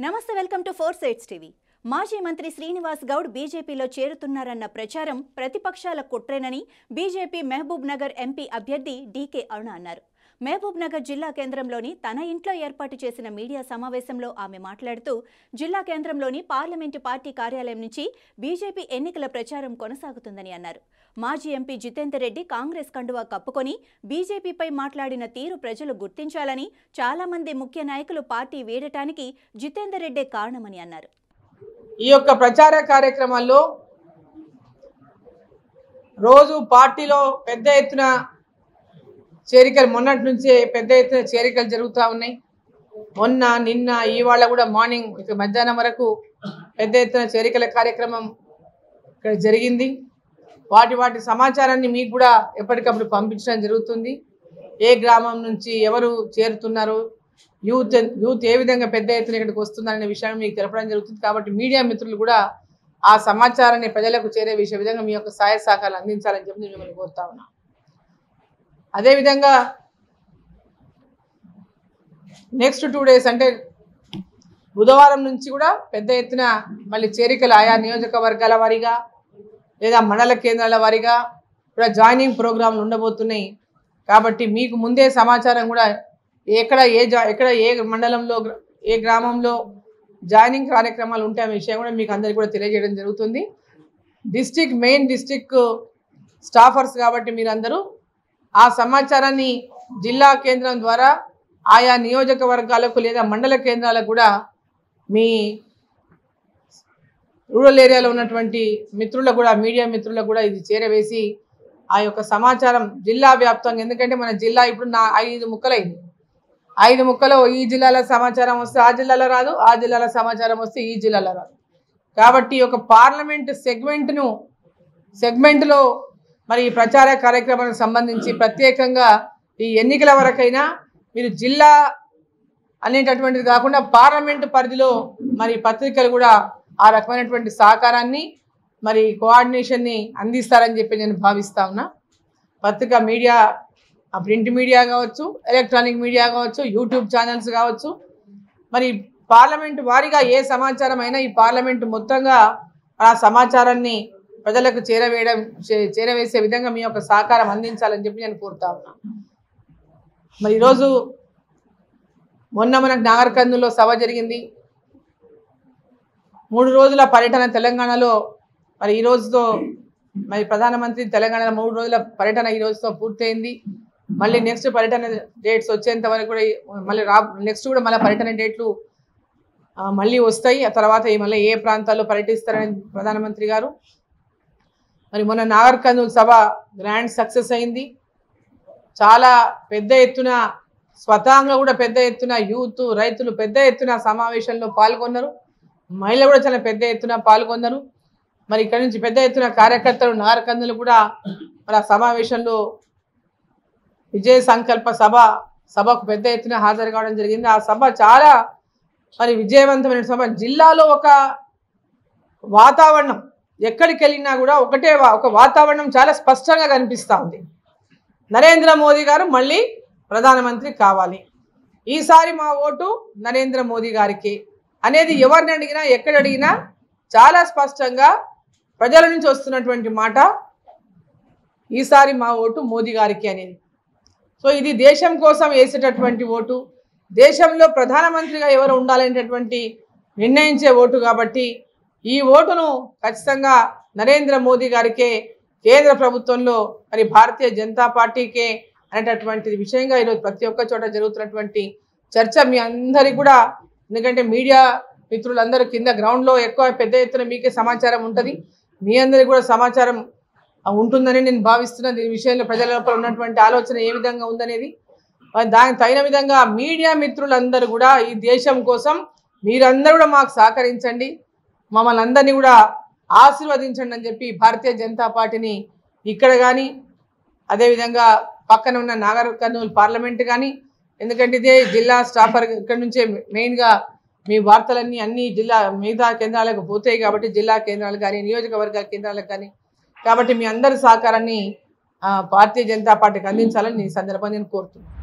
నమస్తే welcome to 4 Sides TV. మాజీ మంత్రి శ్రీనివాస్ గౌడ్ బీజేపీలో చేరుతున్నారన్న ప్రచారం ప్రతిపక్షాల కుట్రేనని బీజేపీ మహబూబ్ నగర్ ఎంపీ అభ్యర్థి డీకే అరుణ అన్నారు. మహబూబ్ నగర్ జిల్లా కేంద్రంలోని తన ఇంట్లో ఏర్పాటు చేసిన మీడియా సమావేశంలో ఆమె మాట్లాడుతూ జిల్లా కేంద్రంలోని పార్లమెంటు పార్టీ కార్యాలయం నుంచి బీజేపీ ఎన్నికల ప్రచారం కొనసాగుతుందని అన్నారు. మాజీ ఎంపీ జితేందర్ రెడ్డి కాంగ్రెస్ కండువా కప్పుకొని బీజేపీపై మాట్లాడిన తీరు ప్రజలు గుర్తించాలని, చాలా మంది ముఖ్య నాయకులు పార్టీ వీడటానికి జితేందర్ రెడ్డే కారణమని అన్నారు. ఈ యొక్క ప్రచార కార్యక్రమాల్లో రోజు పార్టీలో పెద్ద ఎత్తున చేరికలు మొన్నటి నుంచే పెద్ద ఎత్తున చేరికలు జరుగుతూ ఉన్నాయి. మొన్న నిన్న ఇవాళ కూడా మార్నింగ్ ఇక మధ్యాహ్నం వరకు పెద్ద ఎత్తున చేరికల కార్యక్రమం ఇక్కడ జరిగింది. వాటి సమాచారాన్ని మీకు కూడా ఎప్పటికప్పుడు పంపించడం జరుగుతుంది. ఏ గ్రామం నుంచి ఎవరు చేరుతున్నారు, యూత్ ఏ విధంగా పెద్ద ఎత్తున ఇక్కడికి వస్తుందనే విషయాన్ని మీకు తెలపడం జరుగుతుంది. కాబట్టి మీడియా మిత్రులు కూడా ఆ సమాచారాన్ని ప్రజలకు చేరే విధంగా మీ యొక్క సహాయ సహకారాలు అందించాలని చెప్పి నేను మిమ్మల్ని కోరుతా ఉన్నా. అదేవిధంగా నెక్స్ట్ 2 days అంటే బుధవారం నుంచి కూడా పెద్ద ఎత్తున మళ్ళీ చేరికలు ఆయా నియోజకవర్గాల వారీగా లేదా మండల కేంద్రాల వారీగా కూడా జాయినింగ్ ప్రోగ్రాంలు ఉండబోతున్నాయి. కాబట్టి మీకు ముందే సమాచారం కూడా ఎక్కడ ఏ మండలంలో ఏ గ్రామంలో జాయినింగ్ కార్యక్రమాలు ఉంటాయి అనే విషయం కూడా మీకు అందరికీ కూడా తెలియజేయడం జరుగుతుంది. మెయిన్ డిస్ట్రిక్ట్ స్టాఫర్స్ కాబట్టి మీరందరూ ఆ సమాచారాన్ని జిల్లా కేంద్రం ద్వారా ఆయా నియోజకవర్గాలకు లేదా మండల కేంద్రాలకు కూడా మీ రూరల్ ఏరియాలో ఉన్నటువంటి మిత్రులకు కూడా మీడియా మిత్రులకు కూడా ఇది చేరవేసి ఆ యొక్క సమాచారం జిల్లా వ్యాప్తంగా, ఎందుకంటే మన జిల్లా ఇప్పుడు 5 ముక్కలైంది. 5 ముక్కలో ఈ జిల్లాల సమాచారం వస్తే ఆ జిల్లాలో రాదు, ఆ జిల్లాల సమాచారం వస్తే ఈ జిల్లాలో రాదు. కాబట్టి ఒక పార్లమెంట్ సెగ్మెంట్లో మరి ఈ ప్రచార కార్యక్రమానికి సంబంధించి ప్రత్యేకంగా ఈ ఎన్నికల వరకైనా మీరు జిల్లా అనేటటువంటిది కాకుండా పార్లమెంటు పరిధిలో మరి పత్రికలు కూడా ఆ రకమైనటువంటి సహకారాన్ని మరి కోఆర్డినేషన్ని అందిస్తారని చెప్పి నేను భావిస్తా ఉన్నా. పత్రిక మీడియా, ప్రింట్ మీడియా కావచ్చు, ఎలక్ట్రానిక్ మీడియా కావచ్చు, యూట్యూబ్ ఛానల్స్ కావచ్చు, మరి పార్లమెంటు వారీగా ఏ సమాచారం అయినా ఈ పార్లమెంటు మొత్తంగా ఆ సమాచారాన్ని ప్రజలకు చేరవేసే విధంగా మీ యొక్క సహకారం అందించాలని చెప్పి నేను కోరుతా ఉన్నా. మరి ఈరోజు మొన్న మనకు నాగర్ కర్నూలులో సభ జరిగింది. 3 రోజుల పర్యటన తెలంగాణలో మరి ఈ రోజుతో మరి ప్రధానమంత్రి తెలంగాణలో 3 రోజుల పర్యటన ఈ రోజుతో పూర్తయింది. మళ్ళీ నెక్స్ట్ పర్యటన డేట్స్ వచ్చేంత వరకు కూడా మళ్ళీ నెక్స్ట్ కూడా మళ్ళీ పర్యటన డేట్లు మళ్ళీ వస్తాయి. ఆ తర్వాత మళ్ళీ ఏ ప్రాంతాల్లో పర్యటిస్తారని ప్రధానమంత్రి గారు. మరి మొన్న నాగర్ కర్నూలు సభ గ్రాండ్ సక్సెస్ అయింది. చాలా పెద్ద ఎత్తున స్వతహాగా కూడా పెద్ద ఎత్తున యూత్, రైతులు పెద్ద ఎత్తున సమావేశంలో పాల్గొన్నారు. మహిళలు కూడా చాలా పెద్ద ఎత్తున పాల్గొన్నారు. మరి ఇక్కడ నుంచి పెద్ద ఎత్తున కార్యకర్తలు నాగర్ కర్నూలు కూడా మరి ఆ సమావేశంలో విజయ సంకల్ప సభకు పెద్ద ఎత్తున హాజరు కావడం జరిగింది. ఆ సభ చాలా మరి విజయవంతమైన సభ. జిల్లాలో ఒక వాతావరణం ఎక్కడికి వెళ్ళినా కూడా ఒక వాతావరణం చాలా స్పష్టంగా కనిపిస్తూ ఉంది. నరేంద్ర మోదీ గారు మళ్ళీ ప్రధానమంత్రి కావాలి, ఈసారి మా ఓటు నరేంద్ర మోదీ గారికి అనేది ఎవరిని అడిగినా ఎక్కడ అడిగినా చాలా స్పష్టంగా ప్రజల నుంచి వస్తున్నటువంటి మాట ఈసారి మా ఓటు మోదీ గారికి అనేది. సో ఇది దేశం కోసం వేసేటటువంటి ఓటు, దేశంలో ప్రధానమంత్రిగా ఎవరు ఉండాలనేటటువంటి నిర్ణయించే ఓటు. కాబట్టి ఈ ఓటును ఖచ్చితంగా నరేంద్ర మోదీ గారికే, కేంద్ర ప్రభుత్వంలో మరి భారతీయ జనతా పార్టీకే అనేటటువంటి విషయంగా ఈరోజు ప్రతి ఒక్క చోట జరుగుతున్నటువంటి చర్చ మీ అందరికీ కూడా, ఎందుకంటే మీడియా మిత్రులందరూ కింద గ్రౌండ్లో ఎక్కువ పెద్ద ఎత్తున మీకే సమాచారం ఉంటుంది, మీ అందరికీ కూడా సమాచారం ఉంటుందని నేను భావిస్తున్నాను. దీని విషయంలో ప్రజల లోపల ఉన్నటువంటి ఆలోచన ఏ విధంగా ఉందనేది, దానికి తగిన విధంగా మీడియా మిత్రులందరూ కూడా ఈ దేశం కోసం మీరందరూ కూడా మాకు సహకరించండి, మమ్మల్ని అందరినీ కూడా ఆశీర్వదించండి అని చెప్పి భారతీయ జనతా పార్టీని ఇక్కడ కానీ అదేవిధంగా పక్కన ఉన్న నాగర్ కర్నూలు పార్లమెంట్ కానీ, ఎందుకంటే ఇదే జిల్లా స్టాఫర్ ఇక్కడ నుంచే మెయిన్గా మీ వార్తలన్నీ అన్ని జిల్లా మిగతా కేంద్రాలకు పోతాయి. కాబట్టి జిల్లా కేంద్రాలు కానీ నియోజకవర్గ కేంద్రాలకు కానీ, కాబట్టి మీ అందరి సహకారాన్ని భారతీయ జనతా పార్టీకి అందించాలని ఈ సందర్భంగా నేను కోరుతున్నాను.